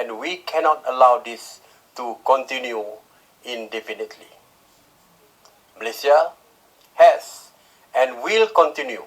and we cannot allow this to continue indefinitely. Malaysia has and will continue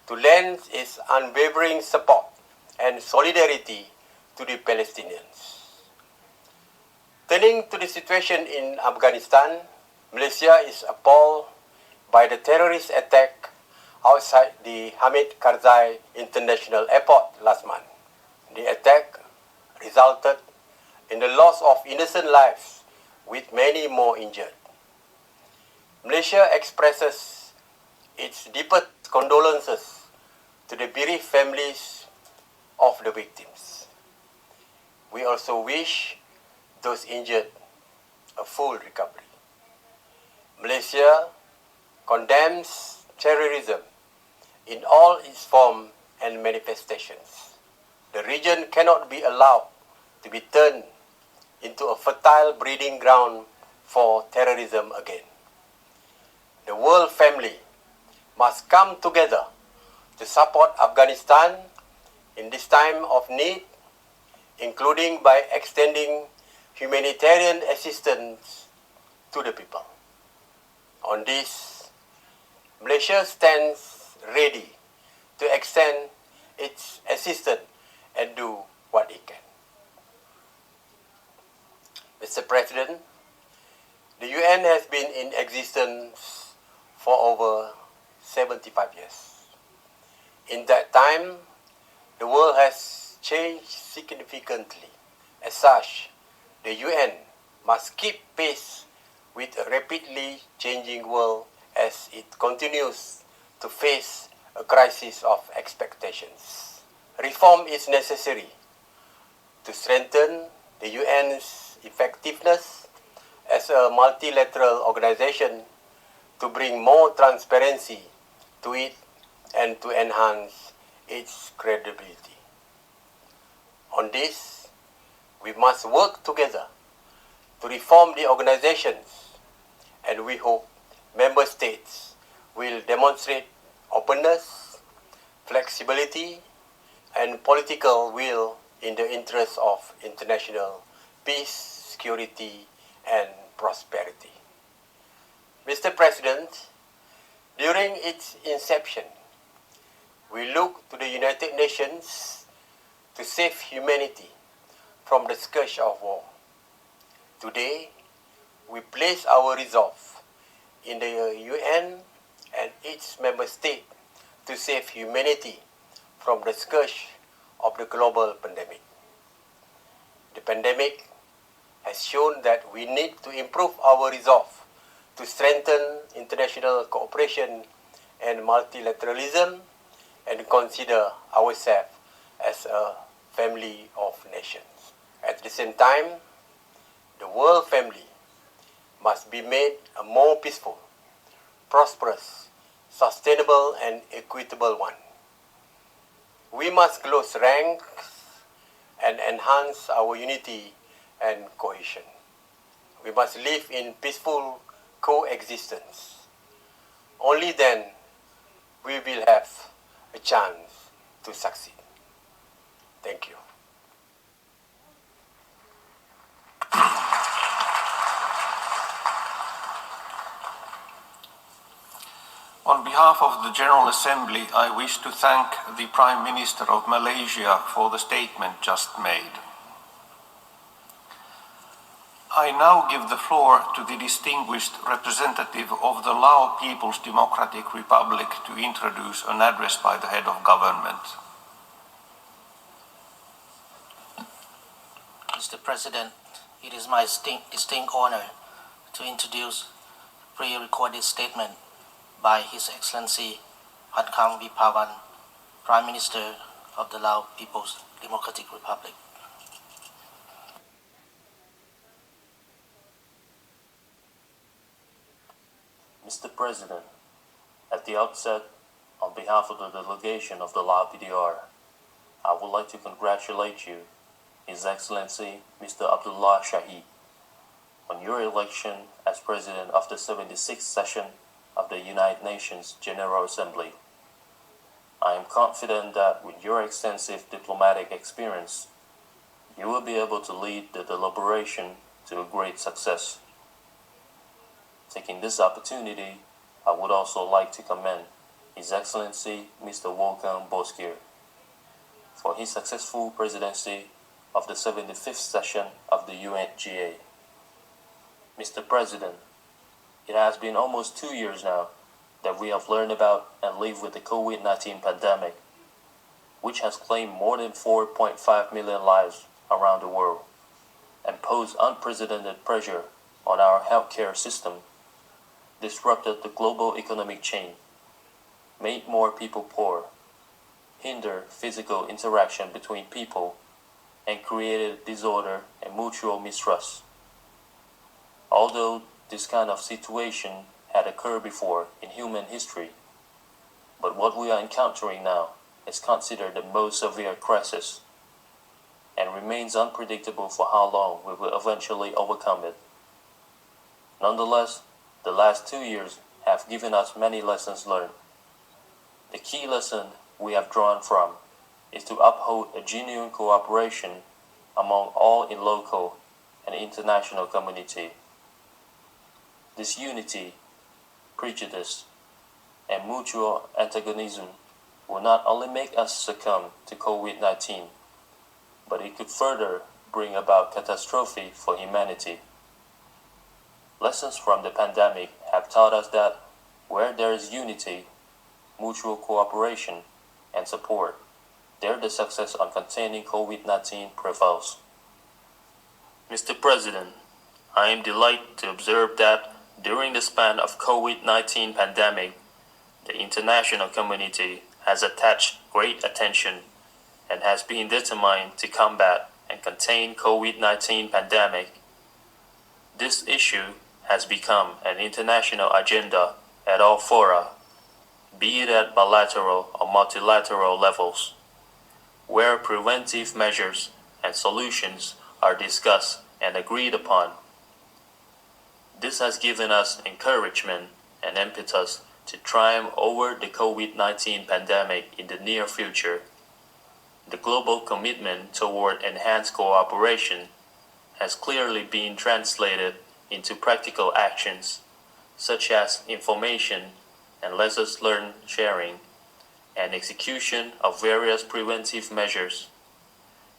to lend its unwavering support and solidarity to the Palestinians. Turning to the situation in Afghanistan, Malaysia is appalled by the terrorist attack outside the Hamid Karzai International Airport last month. The attack resulted in the loss of innocent lives, with many more injured. Malaysia expresses its deepest condolences to the bereaved families of the victims. We also wish those injured a full recovery. Malaysia condemns terrorism in all its forms and manifestations. The region cannot be allowed to be turned into a fertile breeding ground for terrorism again. The world family must come together to support Afghanistan in this time of need, including by extending humanitarian assistance to the people. On this, Malaysia stands ready to extend its assistance and do what it can. Mr. President, the UN has been in existence for over 75 years. In that time, the world has changed significantly. As such, the UN must keep pace with a rapidly changing world as it continues to face a crisis of expectations. Reform is necessary to strengthen the UN's effectiveness as a multilateral organization, to bring more transparency to it and to enhance its credibility. On this, we must work together to reform the organizations, and we hope member states will demonstrate openness, flexibility, and political will in the interest of international peace, security, and prosperity. Mr. President, during its inception, we looked to the United Nations to save humanity from the scourge of war. Today, we place our resolve in the UN and its member state to save humanity from the scourge of the global pandemic. The pandemic has shown that we need to improve our resolve to strengthen international cooperation and multilateralism and consider ourselves as a family of nations. At the same time, the world family must be made a more peaceful, prosperous, sustainable, and equitable one. We must close ranks and enhance our unity and cohesion. We must live in peaceful coexistence. Only then we will have a chance to succeed. Thank you. On behalf of the General Assembly, I wish to thank the Prime Minister of Malaysia for the statement just made. I now give the floor to the distinguished representative of the Lao People's Democratic Republic to introduce an address by the head of government. Mr. President, it is my distinct honor to introduce a pre-recorded statement by His Excellency Patkang Vipawan, Prime Minister of the Lao People's Democratic Republic. Mr. President, at the outset, on behalf of the delegation of the Lao PDR, I would like to congratulate you, His Excellency Mr. Abdullah Shahid, on your election as President of the 76th session of the United Nations General Assembly. I am confident that with your extensive diplomatic experience, you will be able to lead the deliberation to a great success. Taking this opportunity, I would also like to commend His Excellency Mr. Wolfgang Boskier for his successful presidency of the 75th session of the UNGA. Mr. President, it has been almost 2 years now that we have learned about and lived with the COVID-19 pandemic, which has claimed more than 4.5 million lives around the world and posed unprecedented pressure on our healthcare system, disrupted the global economic chain, made more people poor, hindered physical interaction between people, and created disorder and mutual mistrust. Although this kind of situation had occurred before in human history, but what we are encountering now is considered the most severe crisis and remains unpredictable for how long we will eventually overcome it. Nonetheless, the last 2 years have given us many lessons learned. The key lesson we have drawn from is to uphold a genuine cooperation among all in local and international community. This unity, prejudice, and mutual antagonism will not only make us succumb to COVID-19, but it could further bring about catastrophe for humanity. Lessons from the pandemic have taught us that where there is unity, mutual cooperation, and support, there the success on containing COVID-19 prevails. Mr. President, I am delighted to observe that during the span of COVID-19 pandemic, the international community has attached great attention and has been determined to combat and contain COVID-19 pandemic. This issue has become an international agenda at all fora, be it at bilateral or multilateral levels, where preventive measures and solutions are discussed and agreed upon. This has given us encouragement and impetus to triumph over the COVID-19 pandemic in the near future. The global commitment toward enhanced cooperation has clearly been translated into practical actions, such as information and lessons learned sharing, and execution of various preventive measures,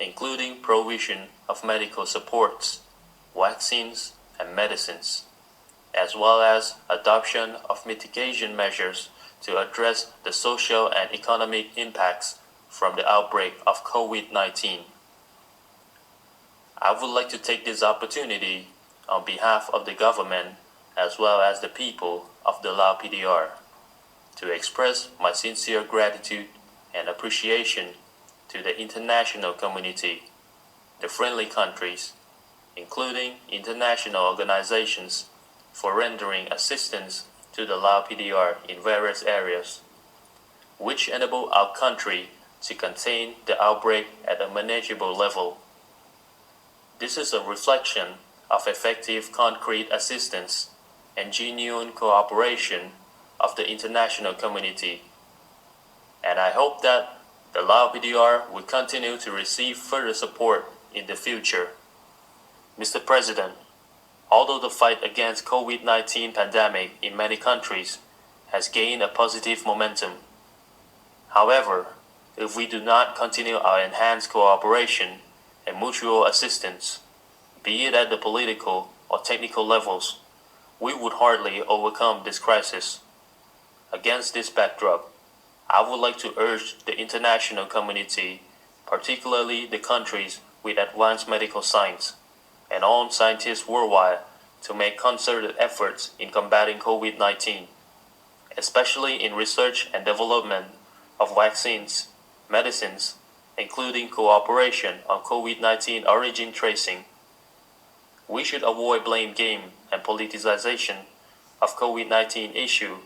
including provision of medical supports, vaccines, and medicines, as well as adoption of mitigation measures to address the social and economic impacts from the outbreak of COVID-19. I would like to take this opportunity on behalf of the government as well as the people of the Lao PDR to express my sincere gratitude and appreciation to the international community, the friendly countries, including international organizations, for rendering assistance to the Lao PDR in various areas, which enable our country to contain the outbreak at a manageable level. This is a reflection of effective concrete assistance and genuine cooperation of the international community, and I hope that the Lao PDR will continue to receive further support in the future. Mr. President, although the fight against COVID-19 pandemic in many countries has gained a positive momentum, however, if we do not continue our enhanced cooperation and mutual assistance, be it at the political or technical levels, we would hardly overcome this crisis. Against this backdrop, I would like to urge the international community, particularly the countries with advanced medical science, and all scientists worldwide to make concerted efforts in combating COVID-19, especially in research and development of vaccines, medicines, including cooperation on COVID-19 origin tracing. We should avoid blame game and politicization of COVID-19 issue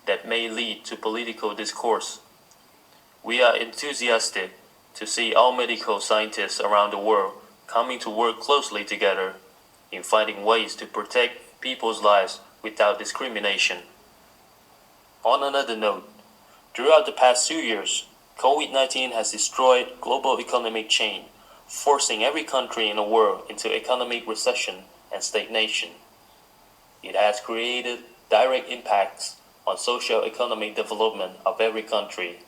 that may lead to political discourse. We are enthusiastic to see all medical scientists around the world coming to work closely together in finding ways to protect people's lives without discrimination. On another note, throughout the past 2 years, COVID-19 has destroyed global economic chain, forcing every country in the world into economic recession and stagnation. It has created direct impacts on socio-economic development of every country,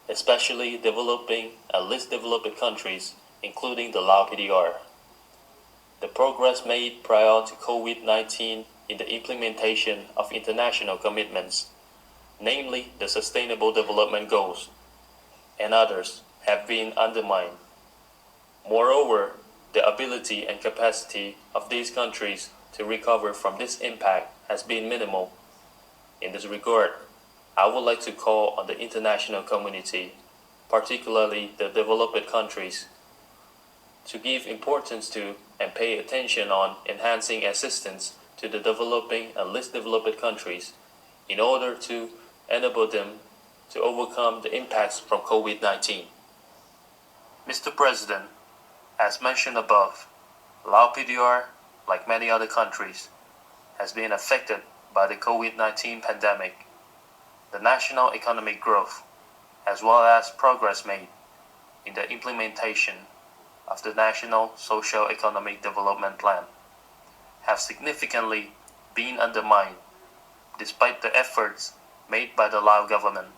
especially developing and least developed countries, including the Lao PDR. The progress made prior to COVID-19 in the implementation of international commitments, namely the Sustainable Development Goals, and others, have been undermined. Moreover, the ability and capacity of these countries to recover from this impact has been minimal. In this regard, I would like to call on the international community, particularly the developed countries, to give importance to and pay attention on enhancing assistance to the developing and least developed countries in order to enable them to overcome the impacts from COVID-19. Mr. President, as mentioned above, Lao PDR, like many other countries, has been affected by the COVID-19 pandemic. The national economic growth, as well as progress made in the implementation of the National Socio-Economic Development Plan, have significantly been undermined despite the efforts made by the Lao government